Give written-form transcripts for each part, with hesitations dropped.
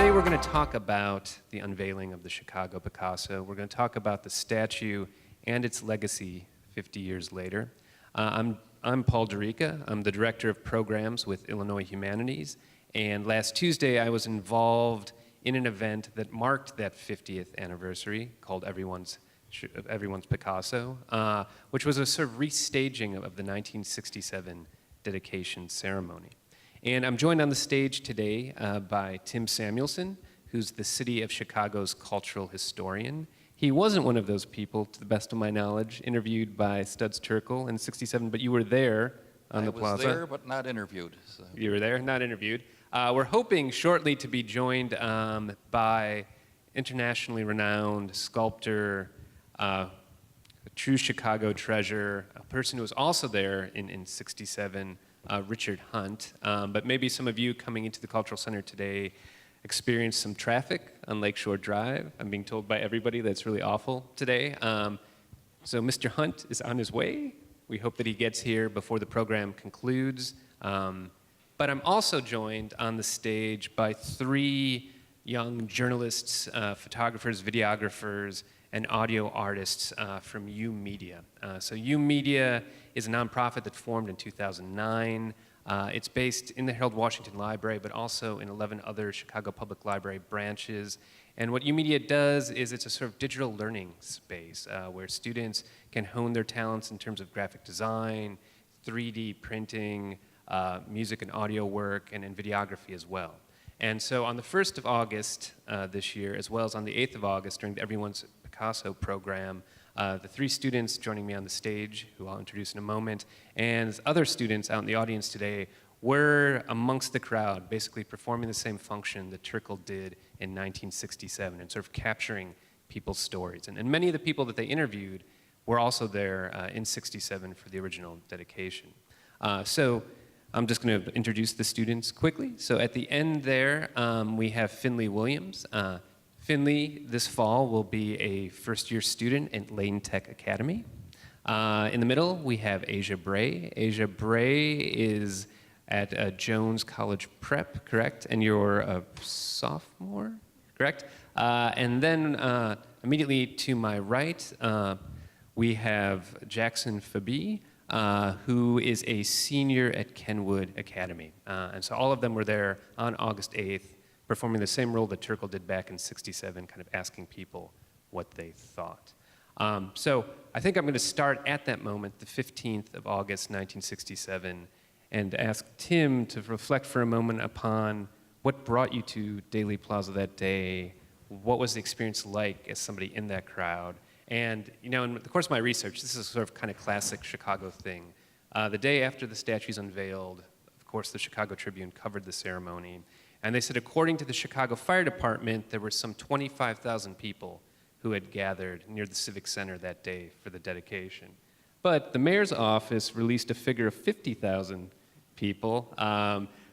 today we're going to talk about the unveiling of the Chicago Picasso. We're going to talk about the statue and its legacy 50 years later. I'm Paul Durica. I'm the Director of Programs with Illinois Humanities. And last Tuesday I was involved in an event that marked that 50th anniversary called Everyone's Picasso, which was a sort of restaging of the 1967 dedication ceremony. And I'm joined on the stage today by Tim Samuelson, who's the City of Chicago's cultural historian. He wasn't one of those people, to the best of my knowledge, interviewed by Studs Terkel in '67, but you were there on the plaza. I was there, but not interviewed. So. You were there, not interviewed. We're hoping shortly to be joined by internationally renowned sculptor, a true Chicago treasure, a person who was also there in '67, Richard Hunt. But maybe some of you coming into the Cultural Center today experienced some traffic on Lakeshore Drive. I'm being told by everybody that's really awful today. So Mr. Hunt is on his way. We hope that he gets here before the program concludes. But I'm also joined on the stage by three young journalists, photographers, videographers, and audio artists from U Media. So U Media is a nonprofit that formed in 2009. It's based in the Harold Washington Library, but also in 11 other Chicago Public Library branches. And what U Media does is it's a sort of digital learning space where students can hone their talents in terms of graphic design, 3D printing, music and audio work, and in videography as well. And so on the 1st of August this year, as well as on the 8th of August during the Everyone's Picasso program, the three students joining me on the stage, who I'll introduce in a moment, and other students out in the audience today were amongst the crowd, basically performing the same function that Terkel did in 1967 and sort of capturing people's stories. And many of the people that they interviewed were also there in '67 for the original dedication. So I'm just going to introduce the students quickly. So at the end there, we have Finley Williams. Finley, this fall, will be a first-year student at Lane Tech Academy. In the middle, we have Asia Bray. Asia Bray is at Jones College Prep, correct? And you're a sophomore, correct? And then immediately to my right, we have Jackson Fabi, who is a senior at Kenwood Academy. And so all of them were there on August 8th, performing the same role that Terkel did back in '67, kind of asking people what they thought. So I think I'm going to start at that moment, the 15th of August, 1967, and ask Tim to reflect for a moment upon what brought you to Daley Plaza that day. What was the experience like as somebody in that crowd? And, you know, in the course of my research, this is a sort of kind of classic Chicago thing. The day after the statue's unveiled, of course, the Chicago Tribune covered the ceremony. And they said, according to the Chicago Fire Department, there were some 25,000 people who had gathered near the Civic Center that day for the dedication. But the mayor's office released a figure of 50,000 people.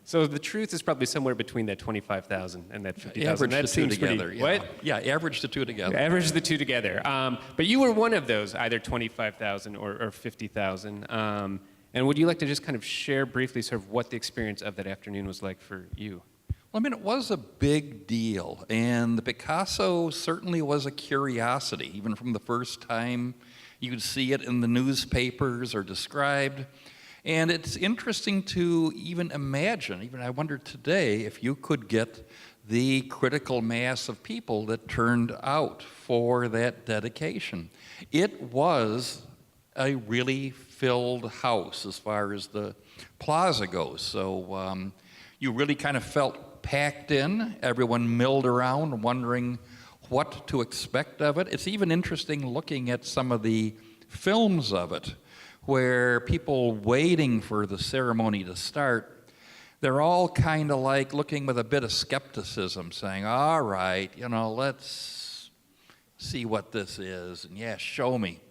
So the truth is probably somewhere between that 25,000 and that 50,000. Average the two together. Yeah. What? Yeah, average the two together. Average the two together. But you were one of those, either 25,000 or 50,000. And would you like to just kind of share briefly sort of what the experience of that afternoon was like for you? Well, I mean, it was a big deal, and the Picasso certainly was a curiosity, even from the first time you'd see it in the newspapers or described. And it's interesting to even imagine, even I wonder today, if you could get the critical mass of people that turned out for that dedication. It was a really filled house as far as the plaza goes. So you really kind of felt packed in, everyone milled around wondering what to expect of it. It's even interesting looking at some of the films of it where people waiting for the ceremony to start, they're all kind of like looking with a bit of skepticism, saying, all right, you know, let's see what this is, and yeah, show me.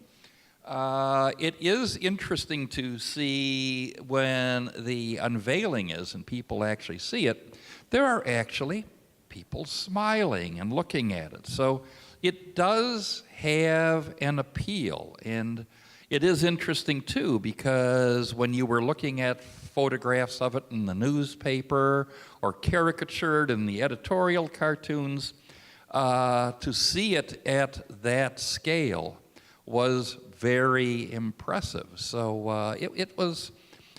It is interesting to see when the unveiling is and people actually see it, there are actually people smiling and looking at it. So it does have an appeal. And it is interesting, too, because when you were looking at photographs of it in the newspaper or caricatured in the editorial cartoons. To see it at that scale was very impressive. So it was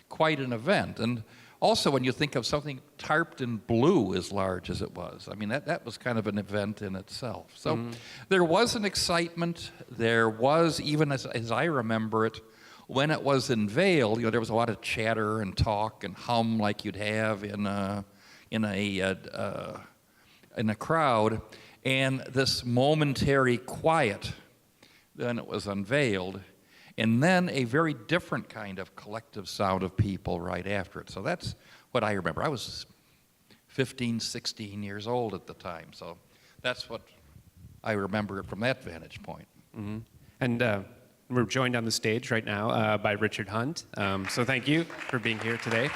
quite an event. And also when you think of something tarped in blue as large as it was, I mean, that was kind of an event in itself. So there was an excitement. There was, even as I remember it, when it was unveiled, there was a lot of chatter and talk and hum like you'd have in a crowd, and this momentary quiet then it was unveiled, and then a very different kind of collective sound of people right after it. So that's what I remember. I was 15, 16 years old at the time, so that's what I remember from that vantage point. And we're joined on the stage right now by Richard Hunt. So thank you for being here today.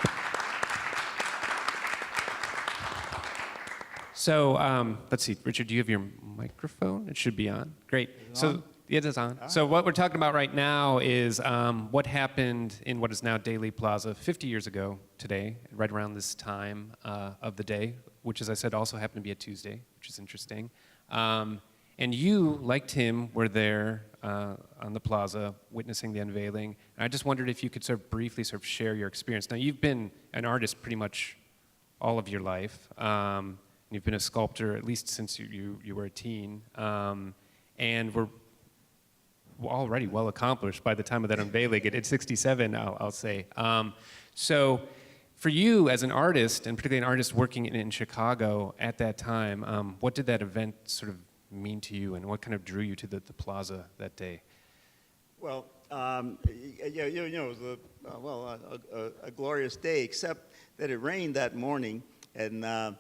So let's see, Richard, do you have your microphone? It should be on. Great. It is on. So what we're talking about right now is what happened in what is now Daley Plaza 50 years ago today, right around this time of the day, which, as I said, also happened to be a Tuesday, which is interesting. And you, like Tim, were there on the plaza witnessing the unveiling. And I just wondered if you could sort of briefly sort of share your experience. Now, you've been an artist pretty much all of your life. You've been a sculptor at least since you were a teen. And we're already well accomplished by the time of that unveiling. At 67, I'll say. So for you as an artist, and particularly an artist working in Chicago at that time, what did that event sort of mean to you, and what kind of drew you to the plaza that day? Well, it was a glorious day, except that it rained that morning, and I'll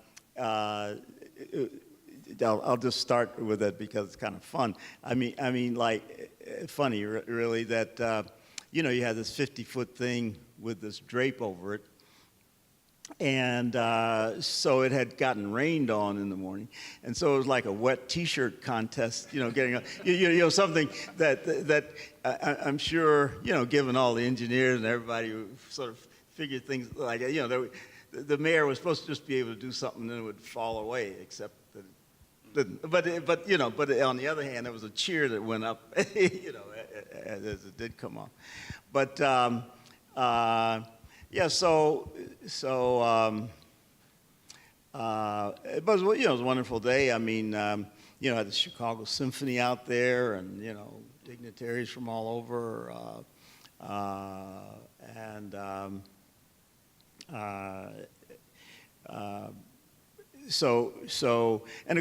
just start with it because it's kind of fun. I mean, like, funny, really, that you had this 50-foot thing with this drape over it, and so it had gotten rained on in the morning, and so it was like a wet T-shirt contest, getting something that I'm sure, given all the engineers and everybody who sort of figured things like that, the mayor was supposed to just be able to do something and then it would fall away, except that it didn't. But on the other hand, there was a cheer that went up, as it did come off. But yeah, so it was, it was a wonderful day. I mean, had the Chicago Symphony out there, and dignitaries from all over, and of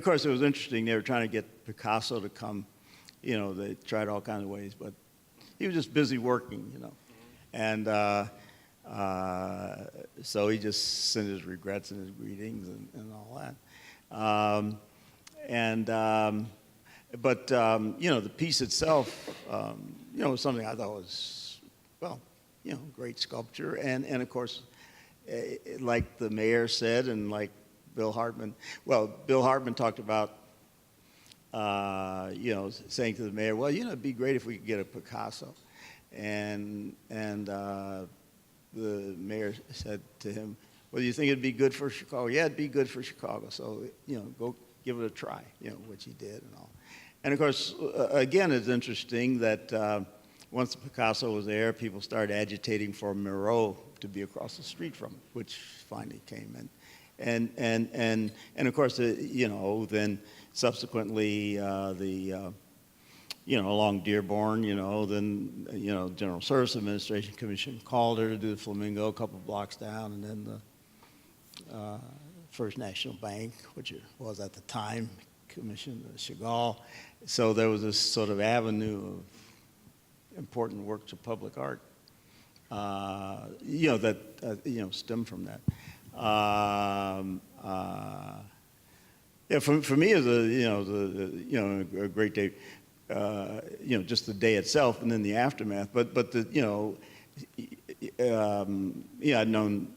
course it was interesting. They were trying to get Picasso to come. They tried all kinds of ways, but he was just busy working, and. So he just sent his regrets and his greetings and all that. But the piece itself, was something I thought was, well, great sculpture. And of course, like the mayor said, and like Bill Hartman talked about, saying to the mayor, well, it'd be great if we could get a Picasso. And the mayor said to him, well, do you think it'd be good for Chicago? Yeah, it'd be good for Chicago. So, go give it a try, which he did and all. And of course, again, it's interesting that once Picasso was there, people started agitating for Miro to be across the street from it, which finally came in. And of course, then subsequently along Dearborn, then, General Service Administration Commission called her to do the Flamingo a couple blocks down, and then the First National Bank, which it was at the time, commissioned the Chagall. So there was this sort of avenue of important works of public art, that, stemmed from that. Yeah, for me, it was a great day. Just the day itself and then the aftermath. But I'd known,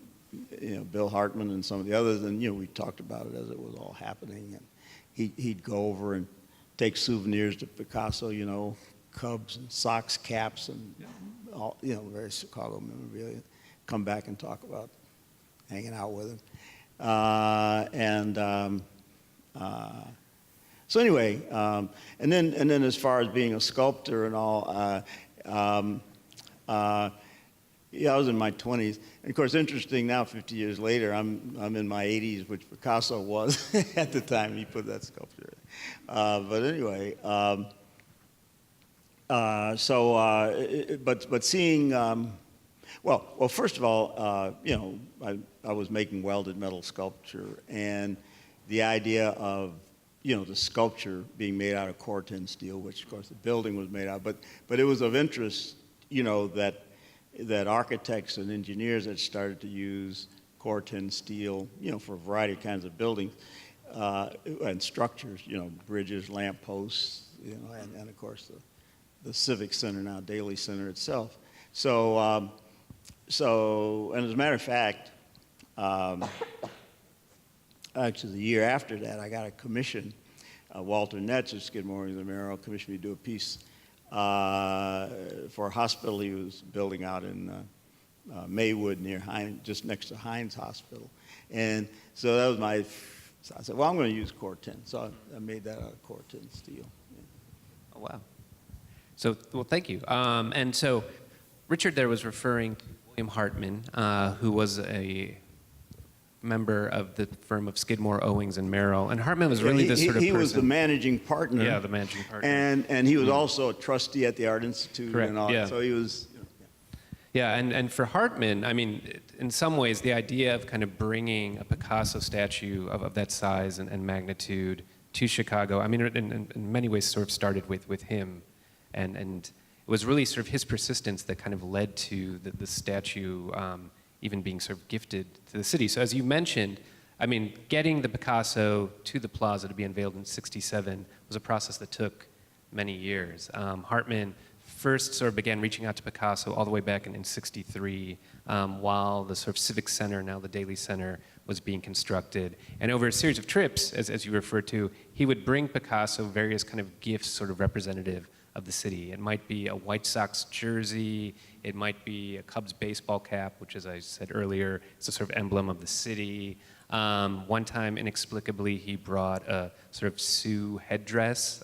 Bill Hartman and some of the others, and, we talked about it as it was all happening. And he'd go over and take souvenirs to Picasso, Cubs and Sox caps and all, various Chicago memorabilia. come back and talk about hanging out with him. So anyway, and then as far as being a sculptor and all, yeah, I was in my 20s. And of course, interesting now, 50 years later, I'm in my 80s, which Picasso was at the time he put that sculpture in. But anyway, but seeing, well, first of all, you know, I was making welded metal sculpture, and the idea of, you know, the sculpture being made out of Corten steel, which of course the building was made out, but it was of interest, you know, that architects and engineers had started to use Corten steel, you know, for a variety of kinds of buildings and structures, you know, bridges, lamp posts, you know, and of course the Civic Center now, Daly Center itself. So, and as a matter of fact, actually the year after that, I got a commission. Walter Netz of Skidmore and Merrill commissioned me to do a piece for a hospital he was building out in Maywood near Hines, just next to Hines Hospital. And so that was so I said, well, I'm going to use Corten. So I made that out of Corten steel. Yeah. Oh, wow. So, well, thank you. And so Richard there was referring to William Hartman, who was a member of the firm of Skidmore, Owings, and Merrill. And Hartman was really the sort of person. He was the managing partner. Yeah, the managing partner. And he was also a trustee at the Art Institute. Correct, and all. yeah. So he was. Yeah, and for Hartman, I mean, in some ways, the idea of kind of bringing a Picasso statue of that size and magnitude to Chicago, I mean, in many ways sort of started with him. And it was really sort of his persistence that kind of led to the statue even being sort of gifted to the city. So as you mentioned, I mean, getting the Picasso to the plaza to be unveiled in '67 was a process that took many years. Hartman first sort of began reaching out to Picasso all the way back in '63 while the sort of Civic Center, now the Daly Center, was being constructed. And over a series of trips, as you referred to, he would bring Picasso various kind of gifts sort of representative of the city. It might be a White Sox jersey, it might be a Cubs baseball cap, which, as I said earlier, is a sort of emblem of the city. One time, inexplicably, he brought a sort of Sioux headdress,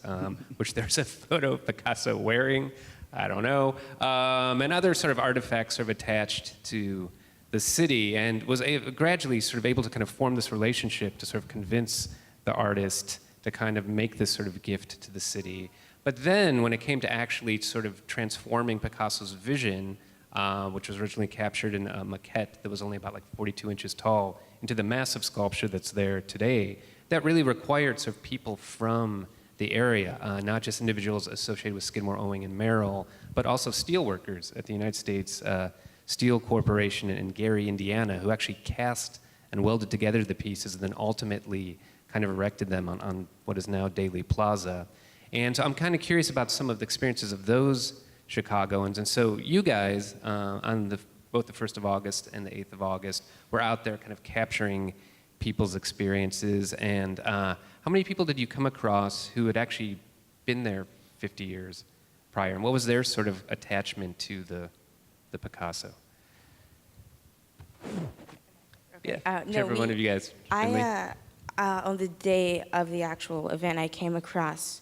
which there's a photo of Picasso wearing. I don't know. And other sort of artifacts sort of attached to the city, and was gradually sort of able to kind of form this relationship to sort of convince the artist to kind of make this sort of gift to the city. But then when it came to actually sort of transforming Picasso's vision, which was originally captured in a maquette that was only about like 42 inches tall, into the massive sculpture that's there today, that really required sort of people from the area, not just individuals associated with Skidmore, Owing, and Merrill, but also steel workers at the United States Steel Corporation in Gary, Indiana, who actually cast and welded together the pieces and then ultimately kind of erected them on what is now Daly Plaza. And so I'm kind of curious about some of the experiences of those Chicagoans. And so you guys, on both the 1st of August and the 8th of August, were out there kind of capturing people's experiences. And how many people did you come across who had actually been there 50 years prior? And what was their sort of attachment to the Picasso? Okay. Yeah, whichever one of you guys. On the day of the actual event, I came across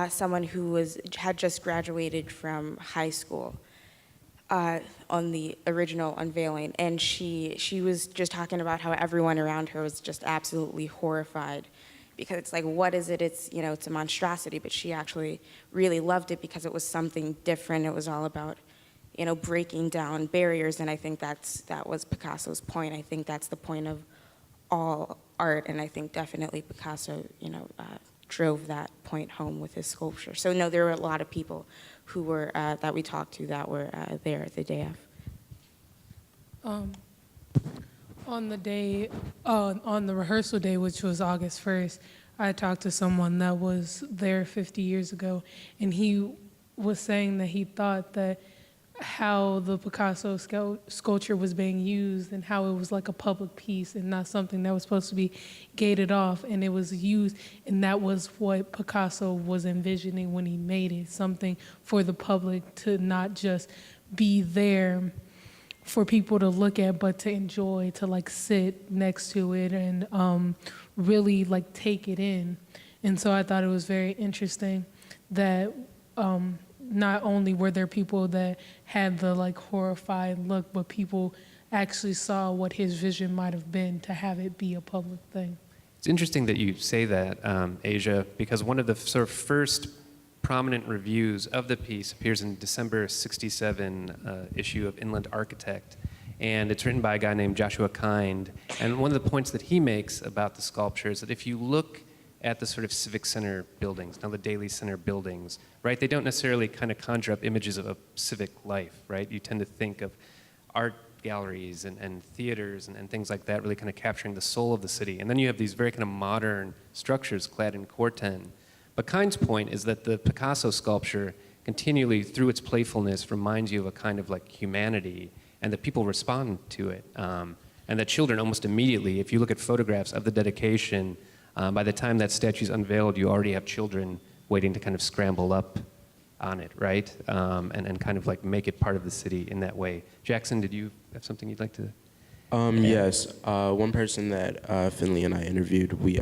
someone who had just graduated from high school on the original unveiling, and she was just talking about how everyone around her was just absolutely horrified because it's like, what is it? It's, you know, it's a monstrosity, but she actually really loved it because it was something different. It was all about, you know, breaking down barriers, and I think that was Picasso's point. I think that's the point of all art, and I think definitely Picasso, you know, drove that point home with his sculpture. So no, there were a lot of people who were that we talked to that were there the day of. On the day, on the rehearsal day, which was August 1st, I talked to someone that was there 50 years ago, and he was saying that he thought that how the Picasso sculpture was being used and how it was like a public piece and not something that was supposed to be gated off, and it was used, and that was what Picasso was envisioning when he made it, something for the public to not just be there for people to look at, but to enjoy, to like sit next to it and really like take it in. And so I thought it was very interesting that not only were there people that had the like horrified look, but people actually saw what his vision might have been to have it be a public thing. It's interesting that you say that, Asia, because one of the sort of first prominent reviews of the piece appears in December '67 issue of Inland Architect, and it's written by a guy named Joshua Kind. And one of the points that he makes about the sculpture is that if you look at the sort of civic center buildings, now the Daly Center buildings, right, they don't necessarily kind of conjure up images of a civic life, right? You tend to think of art galleries and theaters and things like that really kind of capturing the soul of the city. And then you have these very kind of modern structures clad in corten. But Kind's point is that the Picasso sculpture continually, through its playfulness, reminds you of a kind of like humanity, and that people respond to it. And that children almost immediately, if you look at photographs of the dedication, by the time that statue's unveiled, you already have children waiting to kind of scramble up on it, right? And kind of like make it part of the city in that way. Jackson, did you have something you'd like to add? Yes. One person that Finley and I interviewed, we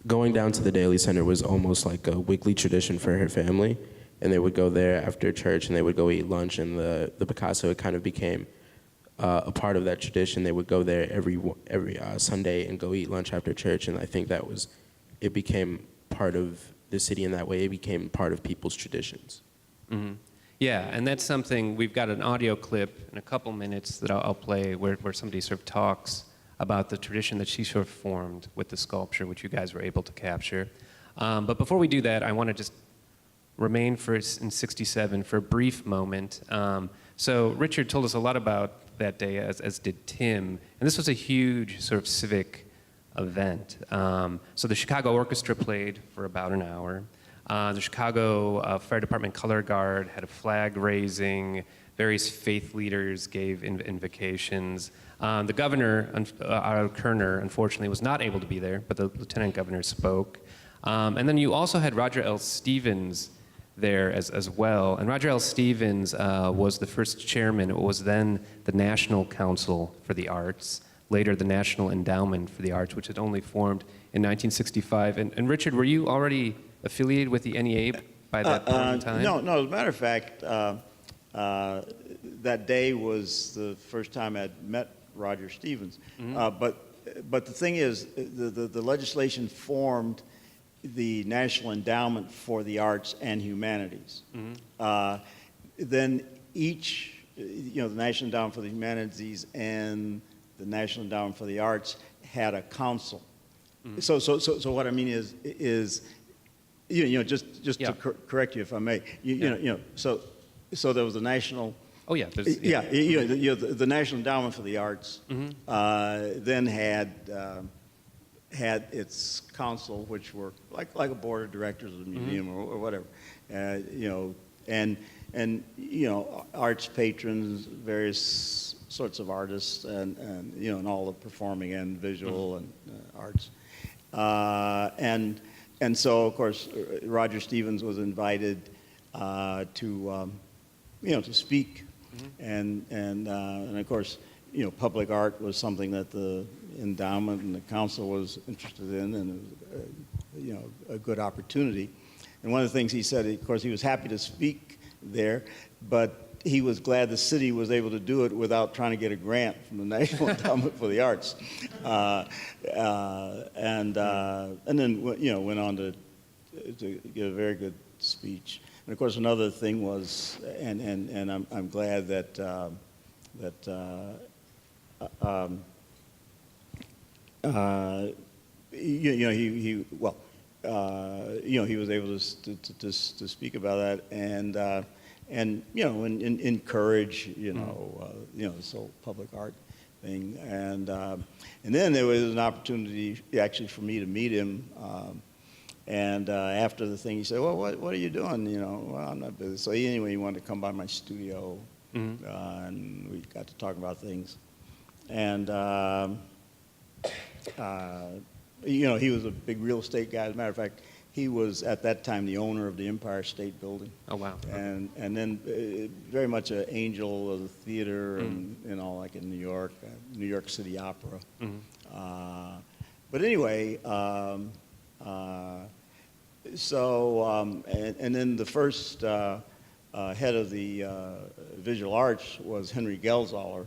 going down to the Daly Center was almost like a weekly tradition for her family, and they would go there after church and they would go eat lunch. And the Picasso, it kind of became a part of that tradition. They would go there every Sunday and go eat lunch after church, and I think it became part of the city in that way. It became part of people's traditions. Mm-hmm. Yeah, and that's something, we've got an audio clip in a couple minutes that I'll play where somebody sort of talks about the tradition that she sort of formed with the sculpture, which you guys were able to capture. But before we do that, I want to just remain in '67 for a brief moment. So Richard told us a lot about that day, as did Tim, and this was a huge sort of civic event. So the Chicago Orchestra played for about an hour. The Chicago Fire Department Color Guard had a flag raising. Various faith leaders gave invocations. The governor, Kerner, unfortunately was not able to be there, but the lieutenant governor spoke. And then you also had Roger L. Stevens there as well. And Roger L. Stevens was the first chairman. It was then the National Council for the Arts, later the National Endowment for the Arts, which had only formed in 1965. And Richard, were you already affiliated with the NEA by that point in time? No, as a matter of fact, that day was the first time I'd met Roger Stevens. Mm-hmm. But the thing is, the legislation formed the National Endowment for the Arts and Humanities. Mm-hmm. Then each, the National Endowment for the Humanities and the National Endowment for the Arts had a council. Mm-hmm. So what I mean is just Yeah. to correct you if I may, so there was a national. Oh yeah. The National Endowment for the Arts Mm-hmm. then had its council, which were like a board of directors of the museum or whatever, and arts patrons, various sorts of artists, and all the performing and visual and arts, and so of course Roger Stevens was invited to speak, and of course public art was something that the endowment and the council was interested in, and it was a good opportunity. And one of the things he said, of course, he was happy to speak there, but he was glad the city was able to do it without trying to get a grant from the National Endowment for the Arts, and then went on to give a very good speech. And of course, another thing was, and I'm glad that he was able to speak about that, and encourage this whole public art thing, and then there was an opportunity actually for me to meet him, and after the thing he said, well, what are you doing? Well, I'm not busy. So anyway, he wanted to come by my studio, and we got to talk about things, and he was a big real estate guy. As a matter of fact, he was at that time the owner of the Empire State Building. Oh, wow. And then very much an angel of the theater and, like in New York City Opera. But anyway, and then the first head of the visual arts was Henry Gelsaler,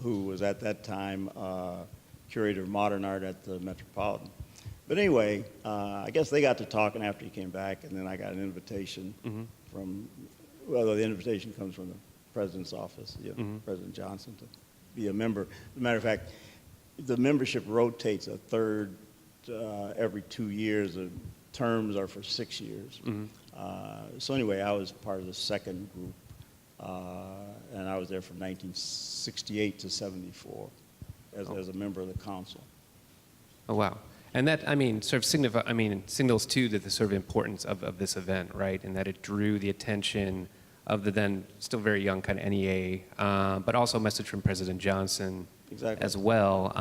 who was at that time curator of modern art at the Metropolitan. But anyway, I guess they got to talking after he came back, and then I got an invitation from, well, the invitation comes from the president's office, President Johnson, to be a member. As a matter of fact, the membership rotates a third every 2 years. The terms are for 6 years. So anyway, I was part of the second group, and I was there from 1968 to 74 as a member of the council. Oh, wow. And that, sort of signals too that the sort of importance of this event, right? And that it drew the attention of the then still very young kind of NEA, but also a message from President Johnson as well.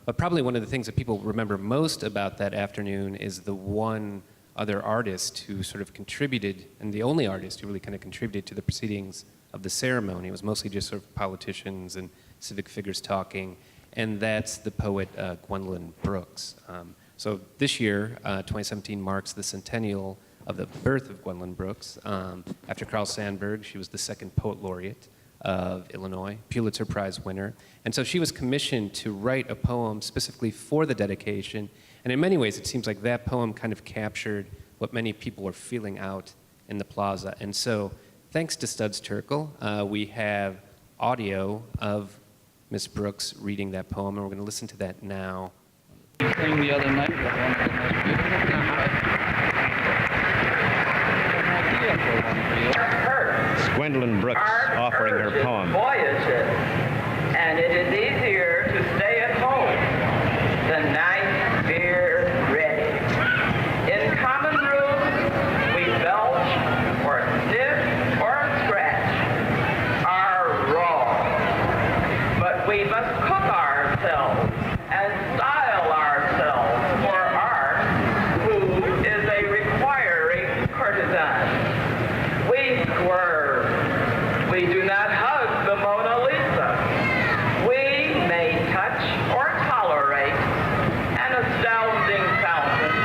But probably one of the things that people remember most about that afternoon is the one other artist who sort of contributed, and the only artist who really kind of contributed to the proceedings of the ceremony. It was mostly just sort of politicians and civic figures talking, and that's the poet Gwendolyn Brooks. So this year, 2017, marks the centennial of the birth of Gwendolyn Brooks. After Carl Sandburg, she was the second poet laureate of Illinois, Pulitzer Prize winner. And so she was commissioned to write a poem specifically for the dedication. And in many ways, it seems like that poem kind of captured what many people were feeling out in the plaza. And so thanks to Studs Terkel, we have audio of Miss Brooks reading that poem, and we're going to listen to that now. Thing the other night was one of the most beautiful things It's Gwendolyn Brooks offering her poem. Voyages, and it is easier to stay at home than night beer ready. In common rooms, we belch or sniff or scratch our raw, but we must cook ourselves and style ourselves for art, who is a requiring courtesan. We swerve. We do not hug the Mona Lisa. We may touch or tolerate an astounding fountain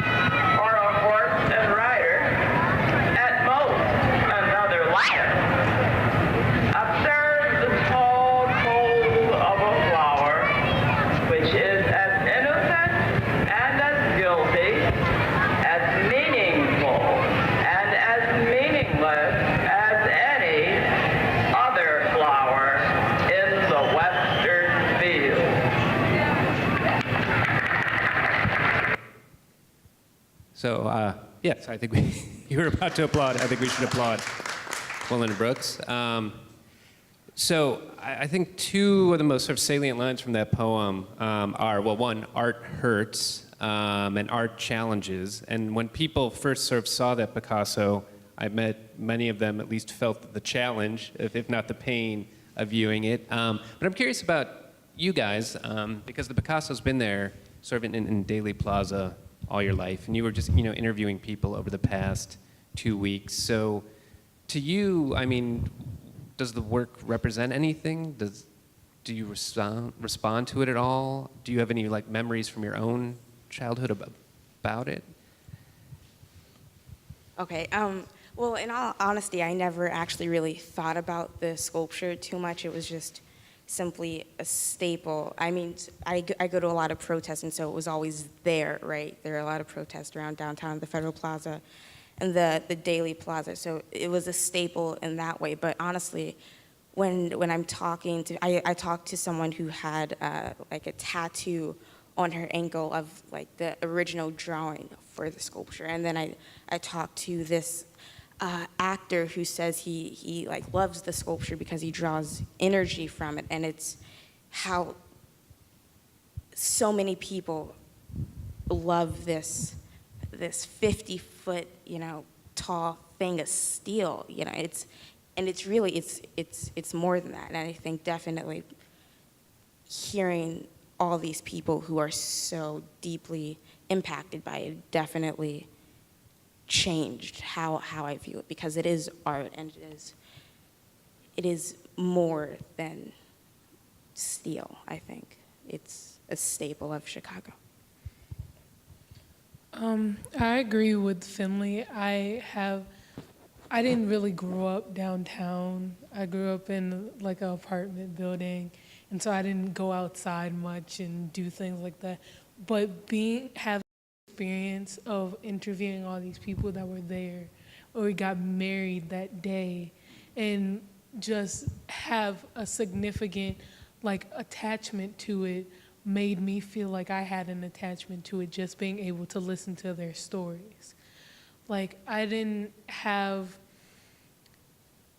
or a horse and rider, at most another liar. Observe the tall cold of a flower, which is as innocent and as guilty, as meaningful and as meaningless as any other flower in the western field. So, yes, I think you were about to applaud. I think we should applaud Gwendolyn Brooks. So I think two of the most sort of salient lines from that poem are, well, one, art hurts, and art challenges. And when people first sort of saw that Picasso, I met many of them at least felt the challenge, if not the pain, of viewing it. But I'm curious about you guys, because the Picasso's been there sort of in Daly Plaza all your life, and you were just interviewing people over the past 2 weeks. So to you, does the work represent anything? Do you respond to it at all? Do you have any memories from your own childhood about it? Okay. Well, in all honesty, I never actually really thought about the sculpture too much. It was just simply a staple. I go to a lot of protests, and so it was always there, right? There are a lot of protests around downtown, the Federal Plaza, and the Daly Plaza. So it was a staple in that way. But honestly, when I'm talking to, I talked to someone who had a tattoo on her ankle of the original drawing for the sculpture, and then I talked to this actor who says he loves the sculpture because he draws energy from it, and it's how so many people love this 50-foot tall thing of steel. It's more than that. And I think definitely hearing all these people who are so deeply impacted by it definitely changed how I view it, because it is art, and it is more than steel, I think. It's a staple of Chicago. I agree with Finley. I didn't really grow up downtown. I grew up in like an apartment building, and so I didn't go outside much and do things like that. But having the experience of interviewing all these people that were there, or got married that day, and just have a significant like attachment to it, made me feel like I had an attachment to it, just being able to listen to their stories. Like, I didn't have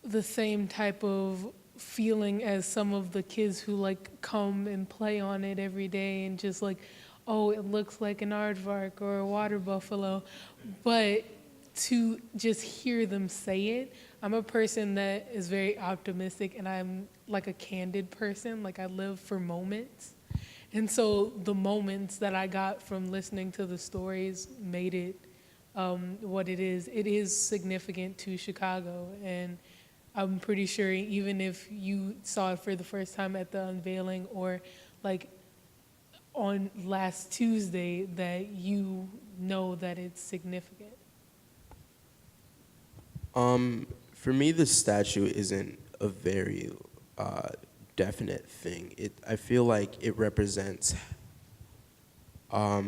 the same type of feeling as some of the kids who like come and play on it every day and just like, oh, it looks like an aardvark or a water buffalo. But to just hear them say it, I'm a person that is very optimistic, and I'm like a candid person. Like, I live for moments. And so the moments that I got from listening to the stories made it what it is. It is significant to Chicago, and I'm pretty sure even if you saw it for the first time at the unveiling or like on last Tuesday, that you know that it's significant. For me, the statue isn't a very definite thing. I feel like it represents a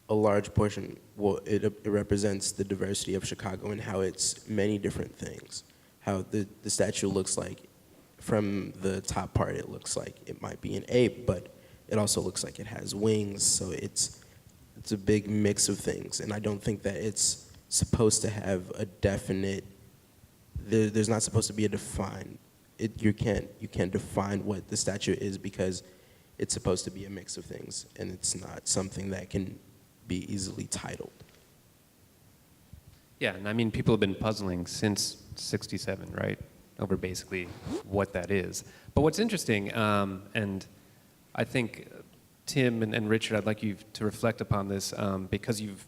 large portion. Well, it represents the diversity of Chicago and how it's many different things. How the statue looks like, from the top part, it looks like it might be an ape, but it also looks like it has wings. So it's a big mix of things, and I don't think that it's supposed to have a definite. There's not supposed to be a defined. You can't define what the statue is, because it's supposed to be a mix of things, and it's not something that can be easily titled. Yeah, and I mean, people have been puzzling since '67, right, over basically what that is. But what's interesting, and I think Tim and Richard, I'd like you to reflect upon this, because you've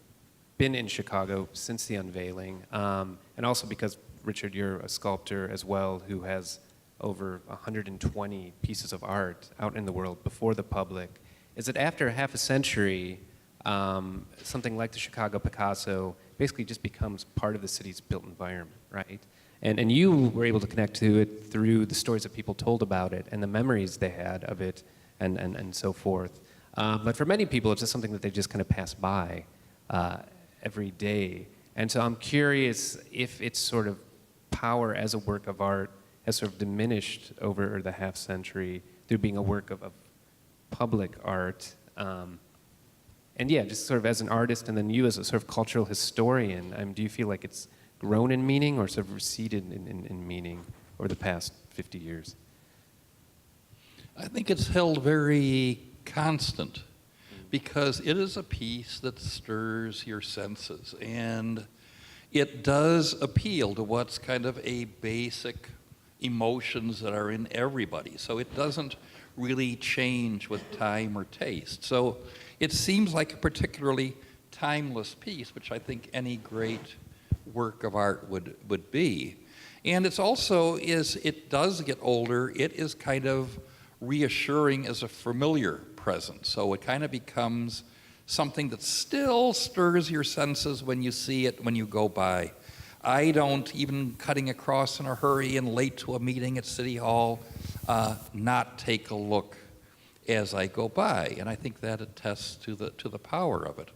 been in Chicago since the unveiling, and also because, Richard, you're a sculptor as well who has over 120 pieces of art out in the world before the public. Is it after half a century, something like the Chicago Picasso basically just becomes part of the city's built environment, right? And you were able to connect to it through the stories that people told about it and the memories they had of it and so forth. But for many people, it's just something that they just kind of pass by every day. And so I'm curious if its sort of power as a work of art has sort of diminished over the half century through being a work of public art. And yeah, just sort of as an artist, and then you as a sort of cultural historian, do you feel like it's grown in meaning or sort of receded in meaning over the past 50 years? I think it's held very constant, because it is a piece that stirs your senses, and it does appeal to what's kind of a basic emotions that are in everybody. So it doesn't really change with time or taste. So it seems like a particularly timeless piece, which I think any great work of art would be. And it's also, as it does get older, it is kind of reassuring as a familiar presence. So it kind of becomes something that still stirs your senses when you see it, when you go by. I don't, even cutting across in a hurry and late to a meeting at City Hall, not take a look as I go by. And I think that attests to the power of it.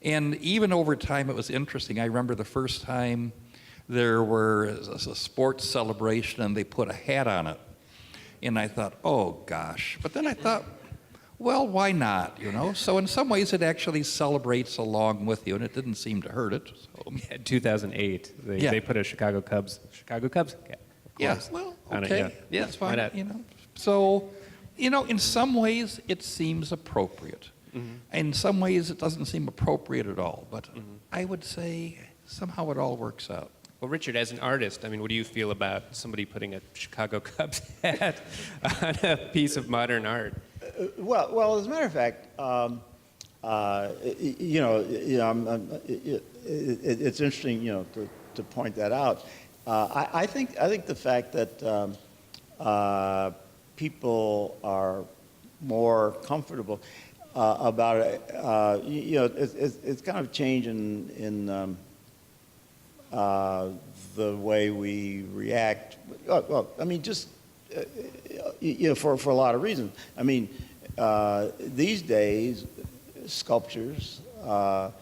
And even over time, it was interesting. I remember the first time there was a sports celebration and they put a hat on it. And I thought, oh gosh. But then I thought, well, why not, you know? So in some ways, it actually celebrates along with you, and it didn't seem to hurt it. So. Yeah, 2008, they put a Chicago Cubs cap. Yeah, well, on okay, it, yeah. that's fine, Why not? you know. So, you know, in some ways, it seems appropriate. Mm-hmm. In some ways, it doesn't seem appropriate at all, but Mm-hmm. I would say somehow it all works out. Well, Richard, as an artist, I mean, what do you feel about somebody putting a Chicago Cubs hat on a piece of modern art? Well, as a matter of fact, it's interesting, to point that out. I think the fact that people are more comfortable about it, it's kind of changing in the way we react. Well, I mean, just for a lot of reasons. I mean, these days, sculptures, not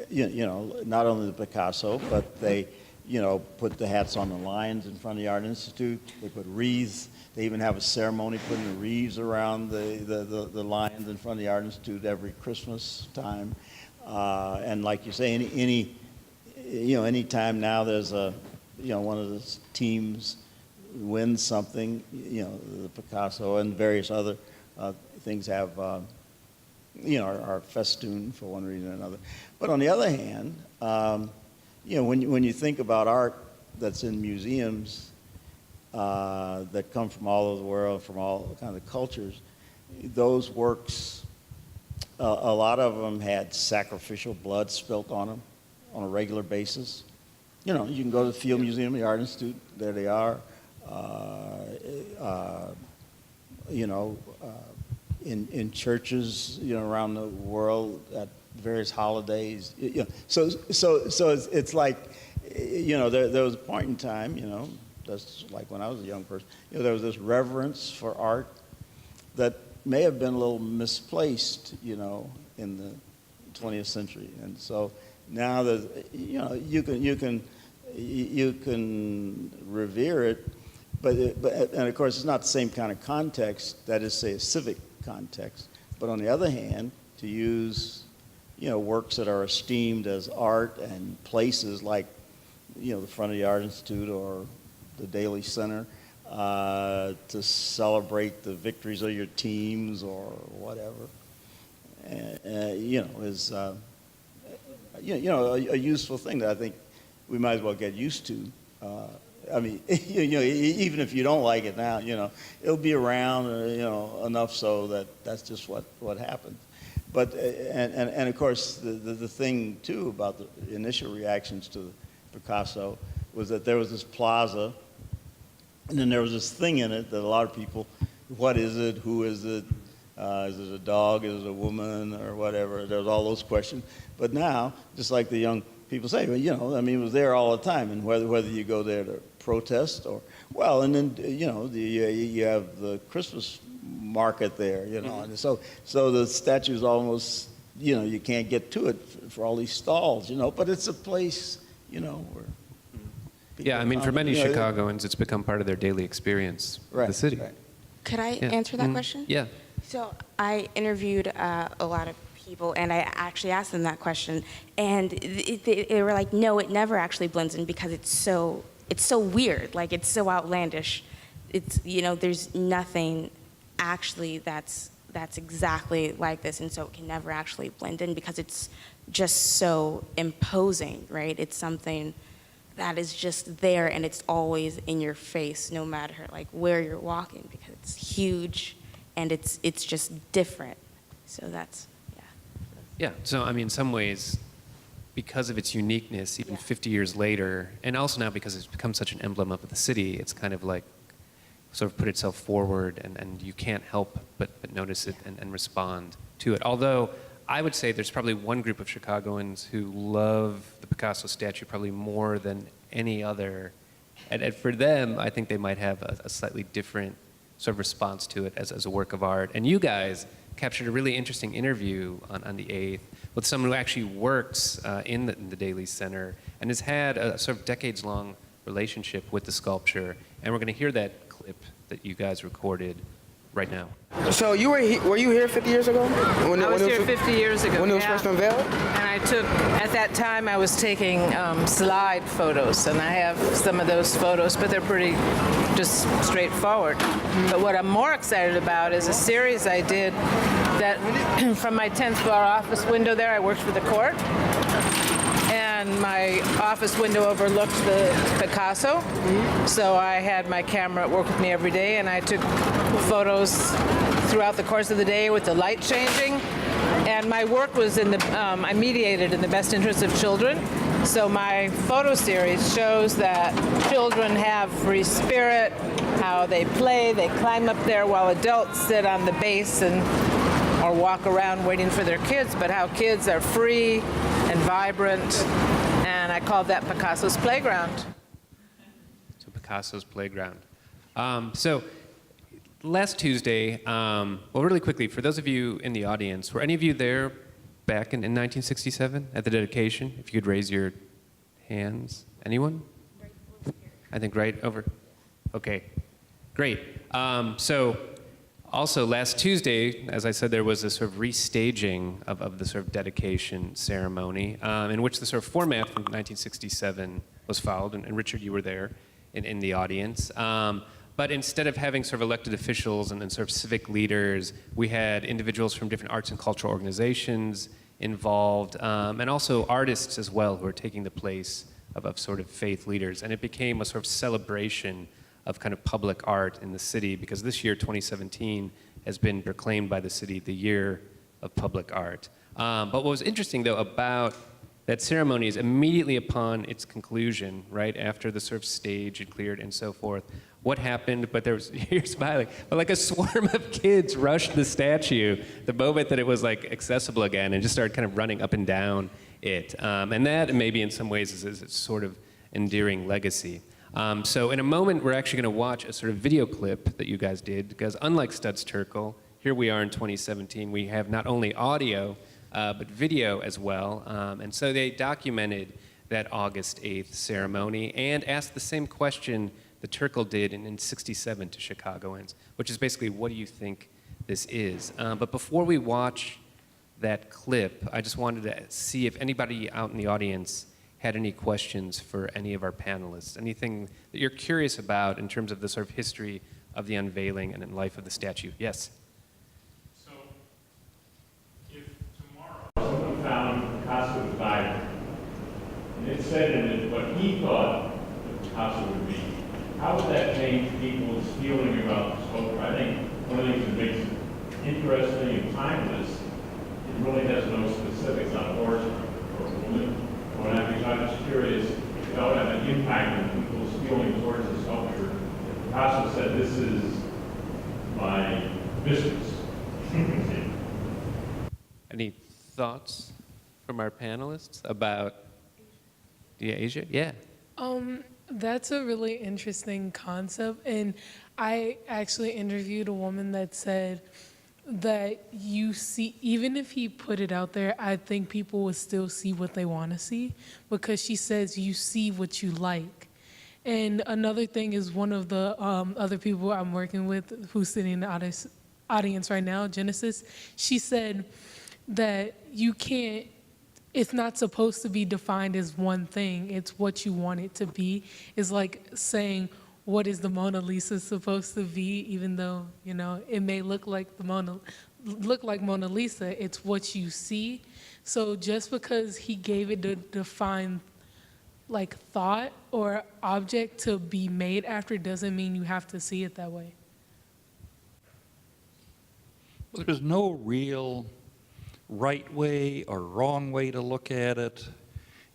only the Picasso, but they, put the hats on the lions in front of the Art Institute. They put wreaths. They even have a ceremony putting the wreaths around the lions in front of the Art Institute every Christmas time. And like you say, any time now there's one of the teams wins something, the Picasso and various other things have, are festooned for one reason or another. But on the other hand, when you think about art that's in museums that come from all over the world, from all kinds of cultures, those works, a lot of them had sacrificial blood spilt on them on a regular basis. You can go to the Field Museum, the Art Institute, there they are. In churches, around the world at various holidays. So it's like, there was a point in time, that's like when I was a young person, there was this reverence for art that may have been a little misplaced, in the 20th century. And so now that, you can revere it, but of course it's not the same kind of context that is, say, a civic context. But on the other hand, to use works that are esteemed as art and places like the front of the Art Institute or the Daly Center to celebrate the victories of your teams or whatever, is a useful thing that I think we might as well get used to. I mean, even if you don't like it now, it'll be around, enough so that that's just what happens. But and of course the thing too about the initial reactions to Picasso was that there was this plaza, and then there was this thing in it that a lot of people, what is it? Who is it? Is it a dog? Is it a woman? Or whatever. There was all those questions. But now, just like the young people say, well, it was there all the time, and whether you go there to protest or, well, and then, you have the Christmas market there, and so the statue's almost, you can't get to it for all these stalls, but it's a place, where Yeah, I mean, for many Chicagoans, it's become part of their daily experience of the city. Right. Could I answer that question? Yeah. So I interviewed a lot of people, and I actually asked them that question, and they were like, no, it never actually blends in because it's so weird, like it's so outlandish. It's, there's nothing actually that's exactly like this, and so it can never actually blend in because it's just so imposing, right? It's something that is just there, and it's always in your face, no matter like where you're walking, because it's huge, and it's just different. So that's, yeah. Yeah, so I mean, in some ways, because of its uniqueness, even 50 years later, and also now because it's become such an emblem of the city, it's kind of like sort of put itself forward, and you can't help but notice it and respond to it. Although I would say there's probably one group of Chicagoans who love the Picasso statue probably more than any other. And for them, I think they might have a slightly different sort of response to it as a work of art. And you guys captured a really interesting interview on the 8th with someone who actually works in the Daly Center and has had a sort of decades-long relationship with the sculpture. And we're going to hear that clip that you guys recorded right now. So you were you here 50 years ago? I was here 50 years ago. When it was first unveiled? And I took, at that time I was taking slide photos, and I have some of those photos, but they're pretty just straightforward. But what I'm more excited about is a series I did that from my 10th floor office window there, I worked for the court. And my office window overlooked the Picasso. So I had my camera at work with me every day, and I took photos throughout the course of the day with the light changing. And my work was I mediated in the best interest of children. So my photo series shows that children have free spirit, how they play, they climb up there while adults sit on the base or walk around waiting for their kids, but how kids are free and vibrant. And I called that Picassos Playground. So Picassos Playground. So last Tuesday, well, really quickly, for those of you in the audience, were any of you there back in 1967 at the dedication? If you could raise your hands. Anyone? I think right over. Okay, great. So also last Tuesday, as I said, there was a sort of restaging of the sort of dedication ceremony in which the sort of format from 1967 was followed, and Richard, you were there in the audience. But instead of having sort of elected officials and sort of civic leaders, we had individuals from different arts and cultural organizations involved, and also artists as well who are taking the place of sort of faith leaders. And it became a sort of celebration of kind of public art in the city, because this year, 2017, has been proclaimed by the city the year of public art. But what was interesting, though, about that ceremony is immediately upon its conclusion, right after the sort of stage had cleared and so forth, what happened? But there was, you're smiling, but like a swarm of kids rushed the statue the moment that it was like accessible again and just started kind of running up and down it. And that maybe in some ways is its sort of endearing legacy. So in a moment, we're actually going to watch a sort of video clip that you guys did, because unlike Studs Terkel, here we are in 2017, we have not only audio, but video as well. And so they documented that August 8th ceremony and asked the same question that Terkel did in 67 to Chicagoans, which is basically, what do you think this is? But before we watch that clip, I just wanted to see if anybody out in the audience had any questions for any of our panelists, anything that you're curious about in terms of the sort of history of the unveiling and in life of the statue. Yes? So, if tomorrow someone found Picasso's Bible, and it said in it what he thought that Picasso would be, how would that change people's feeling about the sculpture? I think one of the things that makes it interesting and timeless, it really has no specifics on horse or woman. I'm just curious if that would have an impact on people's feeling towards the sculpture. Picasso said, "This is my mistress." Any thoughts from our panelists about Asia? Yeah. That's a really interesting concept, and I actually interviewed a woman that said that you see, even if he put it out there, I think people would still see what they want to see, because she says you see what you like. And another thing is, one of the other people I'm working with who's sitting in the audience right now, Genesis, she said that you can't, it's not supposed to be defined as one thing, it's what you want it to be. It's like saying, what is the Mona Lisa supposed to be, even though, you know, it may look like Mona Lisa, it's what you see. So just because he gave it to define like thought or object to be made after doesn't mean you have to see it that way. Well, there's no real right way or wrong way to look at it.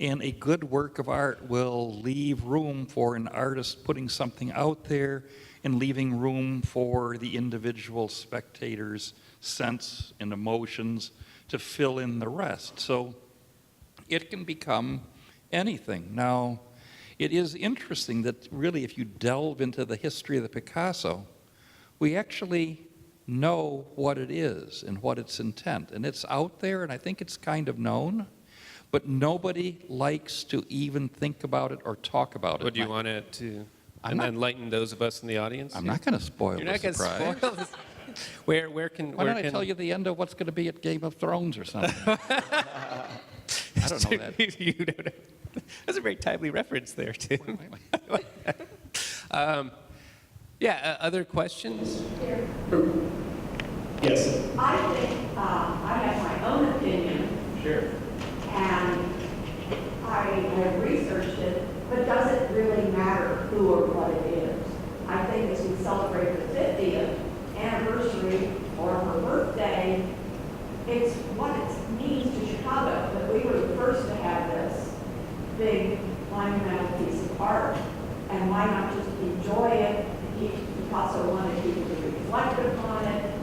And a good work of art will leave room for an artist putting something out there and leaving room for the individual spectator's sense and emotions to fill in the rest. So it can become anything. Now, it is interesting that really if you delve into the history of the Picasso, we actually know what it is and what its intent. And it's out there, and I think it's kind of known. But nobody likes to even think about it or talk about it. Would you want it to enlighten those of us in the audience? I'm not going to spoil You're the not going to surprise. spoil this. Why don't I tell you the end of what's going to be at Game of Thrones or something? I don't know that. You don't know. That's a very timely reference there, Tim. Other questions? Yes. I think I have my own opinion. Sure. And I have researched it, but does it really matter who or what it is? I think as we celebrate the 50th anniversary or her birthday, it's what it means to Chicago that we were the first to have this big monumental piece of art. And why not just enjoy it? Picasso wanted people to reflect upon it.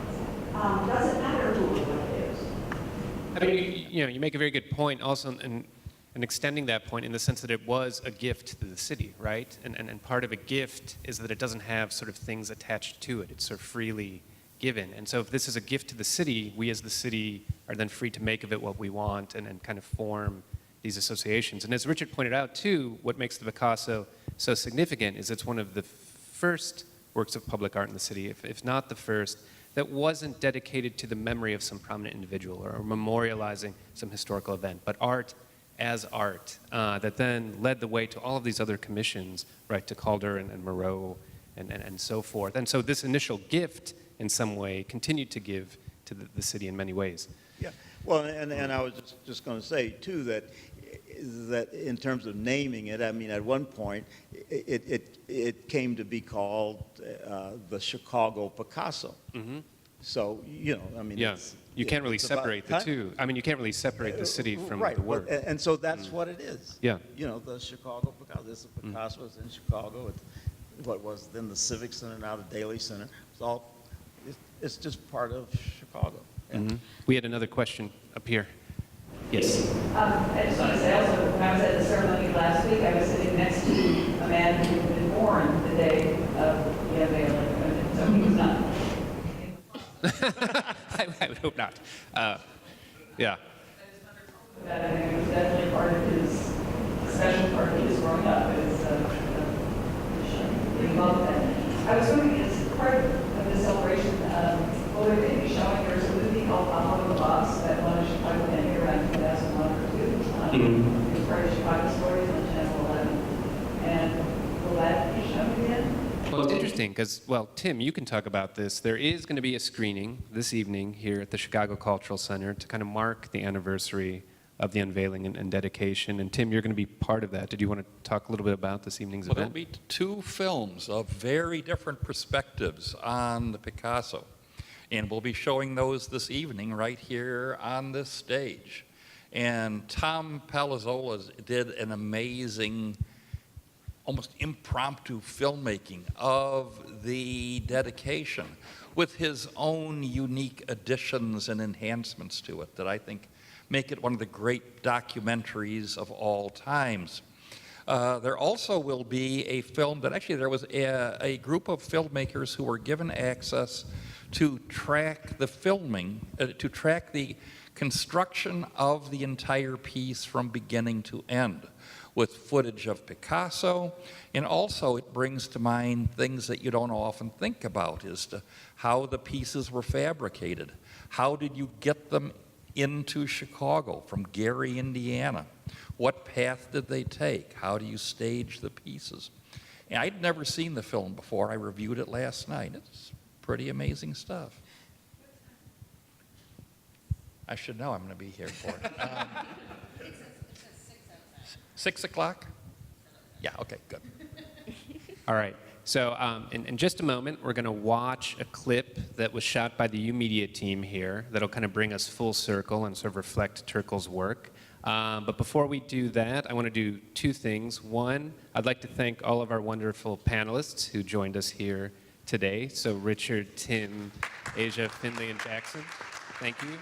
Doesn't matter who or what it is. I mean, you make a very good point also in extending that point in the sense that it was a gift to the city, right? And part of a gift is that it doesn't have sort of things attached to it. It's sort of freely given. And so if this is a gift to the city, we as the city are then free to make of it what we want and kind of form these associations. And as Richard pointed out too, what makes the Picasso so significant is it's one of the first works of public art in the city, if not the first, that wasn't dedicated to the memory of some prominent individual or memorializing some historical event, but art as art that then led the way to all of these other commissions, right, to Calder and Moreau and so forth. And so this initial gift, in some way, continued to give to the city in many ways. Yeah, well, and I was just going to say, too, that in terms of naming it, I mean, at one point, it came to be called the Chicago Picasso. Mm-hmm. So, I mean, yeah, you can't really separate the two. I mean, you can't really separate the city from right, the work. And so that's what it is. Yeah. The Chicago Picasso. This is Picasso was in Chicago. What was then the Civic Center, now the Daily Center. It's just part of Chicago. Yeah. Mm-hmm. We had another question up here. Yes. I just want to say also, when I was at the ceremony last week, I was sitting next to a man who had been born the day of the unveiling, so he was not. I would hope not. Yeah. That I think it was definitely part of his, a special part of his growing up, is he loved that. I was wondering, as part of the celebration, will they be showing, there's a movie called Hollow Box that won a Chicago Emmy around 2001 or 2. It's part of Chicago Stories on Channel 11. And will that be shown again? Well, it's interesting because, well, Tim, you can talk about this. There is going to be a screening this evening here at the Chicago Cultural Center to kind of mark the anniversary of the unveiling and dedication. And Tim, you're going to be part of that. Did you want to talk a little bit about this evening's Well, event? there'll be two films of very different perspectives on the Picasso. And we'll be showing those this evening right here on this stage. And Tom Palazzola did an amazing, almost impromptu filmmaking of the dedication with his own unique additions and enhancements to it that I think make it one of the great documentaries of all times. There also will be a film that actually there was a group of filmmakers who were given access to track the filming, to track the construction of the entire piece from beginning to end, with footage of Picasso, and also it brings to mind things that you don't often think about as to how the pieces were fabricated. How did you get them into Chicago from Gary, Indiana? What path did they take? How do you stage the pieces? And I'd never seen the film before. I reviewed it last night. It's pretty amazing stuff. I should know I'm going to be here for it. 6 o'clock? Yeah, okay, good. All right. So in just a moment, we're going to watch a clip that was shot by the U Media team here that'll kind of bring us full circle and sort of reflect Turkle's work. But before we do that, I want to do two things. One, I'd like to thank all of our wonderful panelists who joined us here today. So Richard, Tim, Asia, Finley, and Jackson, thank you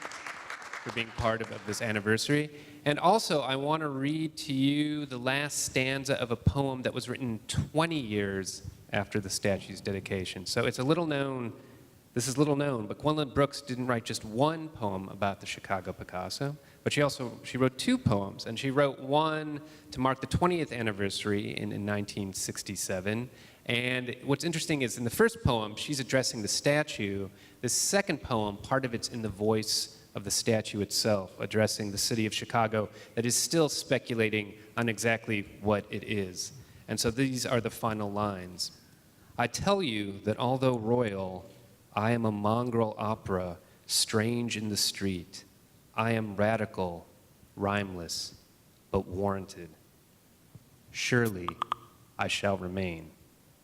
for being part of this anniversary. And also, I want to read to you the last stanza of a poem that was written 20 years after the statue's dedication. So it's a little known, this is little known, but Gwendolyn Brooks didn't write just one poem about the Chicago Picasso, but she wrote two poems, and she wrote one to mark the 20th anniversary in 1967. And what's interesting is in the first poem, she's addressing the statue. The second poem, part of it's in the voice of the statue itself, addressing the city of Chicago that is still speculating on exactly what it is. And so these are the final lines. I tell you that although royal, I am a mongrel opera, strange in the street. I am radical, rhymeless, but warranted. Surely I shall remain.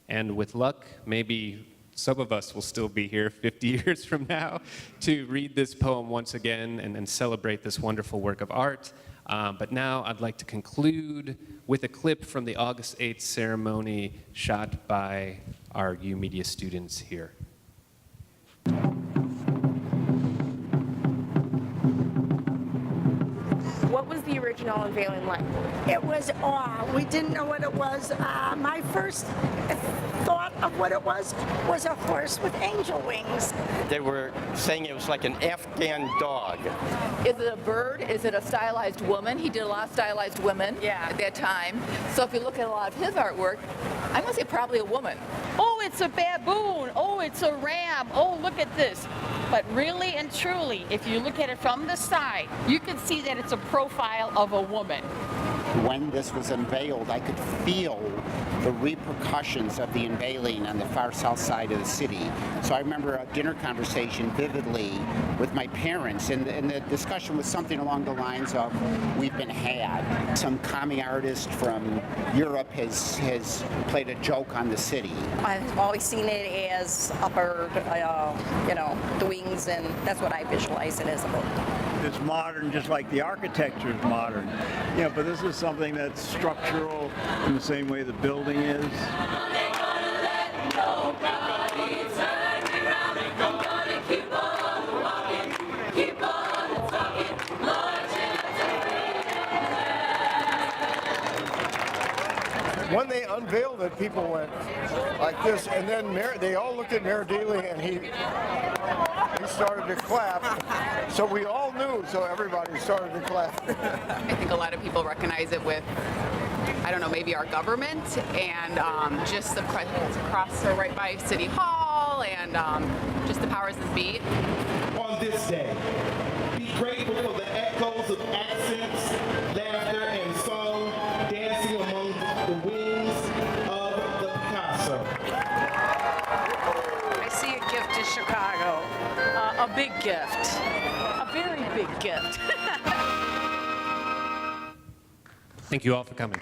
And with luck, maybe some of us will still be here 50 years from now to read this poem once again and celebrate this wonderful work of art. But now I'd like to conclude with a clip from the August 8th ceremony shot by our U Media students here. What was the original unveiling like? It was awe. We didn't know what it was. My first thought of what it was a horse with angel wings. They were saying it was like an Afghan dog. Is it a bird? Is it a stylized woman? He did a lot of stylized women at that time. So if you look at a lot of his artwork, I'm going to say probably a woman. Oh, it's a baboon. Oh, it's a ram. Oh, look at this. But really and truly, if you look at it from the side, you can see that it's a profile of a woman. When this was unveiled, I could feel the repercussions of the unveiling on the far south side of the city. So I remember a dinner conversation vividly with my parents, and the discussion was something along the lines of, we've been had. Some commie artist from Europe has played a joke on the city. I've always seen it as a bird, the wings, and that's what I visualize it as a bird. It's modern, just like the architecture is modern. But this is something that's structural in the same way the building is. When they unveiled it, people went like this, and then they all looked at Mayor Daley, and he started to clap. So we all knew, so everybody started to clap. I think a lot of people recognize it with, I don't know, maybe our government and just the presence across or right by City Hall and just the powers that be. On this day, be grateful for the echoes of accents, laughter, and song dancing among the wings of the Picasso. I see a gift to Chicago, a big gift, a very big gift. Thank you all for coming.